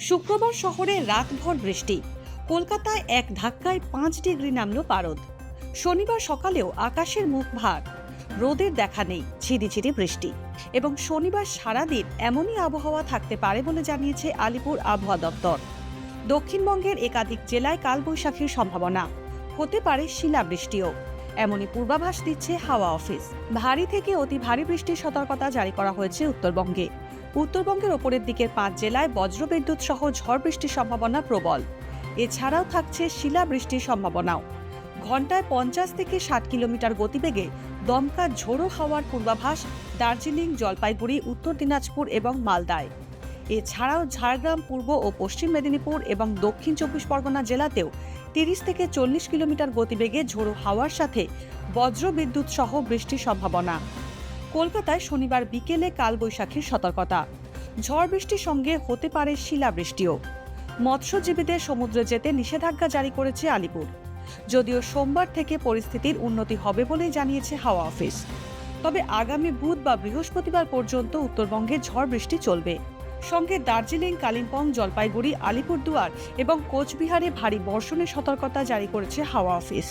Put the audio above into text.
শুক্রবার শহরে রাতভর বৃষ্টি। কলকাতায় এক ধাক্কায় 5 ডিগ্রি নামল পারদ। শনিবার সকালেও আকাশের মুখ ভার, রোদের দেখা নেই, ঝিরিঝিরি বৃষ্টি। এবং শনিবার সারাদিন এমনই আবহাওয়া থাকতে পারে বলে জানিয়েছে আলিপুর আবহাওয়া দপ্তর। দক্ষিণবঙ্গের একাধিক জেলায় কালবৈশাখীর সম্ভাবনা, হতে পারে শিলাবৃষ্টিও, এমনই পূর্বাভাস দিচ্ছে হাওয়া অফিস। ভারী থেকে অতি ভারী বৃষ্টির সতর্কতা জারি করা হয়েছে উত্তরবঙ্গে। উত্তরবঙ্গের ওপরের দিকের 5 জেলায় বজ্রবিদ্যুৎ সহ ঝড় বৃষ্টির সম্ভাবনা প্রবল। এছাড়াও থাকছে শিলাবৃষ্টির সম্ভাবনাও। ঘন্টায় 50 থেকে 60 কিলোমিটার গতিবেগে দমকা ঝোড়ো হাওয়ার পূর্বাভাস দার্জিলিং, জলপাইগুড়ি, উত্তর দিনাজপুর এবং মালদায়। এছাড়াও ঝাড়গ্রাম, পূর্ব ও পশ্চিম মেদিনীপুর এবং দক্ষিণ 24 পরগনা জেলাতেও 30 থেকে 40 কিলোমিটার গতিবেগে ঝোড়ো হাওয়ার সাথে বজ্রবিদ্যুৎ সহ বৃষ্টির সম্ভাবনা। কলকাতায় শনিবার বিকেলে কালবৈশাখীর সতর্কতা। ঝড় বৃষ্টির সঙ্গে হতে পারে শিলাবৃষ্টিও। মৎস্যজীবীদের সমুদ্রে যেতে নিষেধাজ্ঞা জারি করেছে আলিপুর। যদিও সোমবার থেকে পরিস্থিতির উন্নতি হবে বলেই জানিয়েছে হাওয়া অফিস। তবে আগামী বুধ বা বৃহস্পতিবার পর্যন্ত উত্তরবঙ্গে ঝড় বৃষ্টি চলবে। সঙ্গে দার্জিলিং, কালিম্পং, জলপাইগুড়ি, আলিপুরদুয়ার এবং কোচবিহারে ভারী বর্ষণের সতর্কতা জারি করেছে হাওয়া অফিস।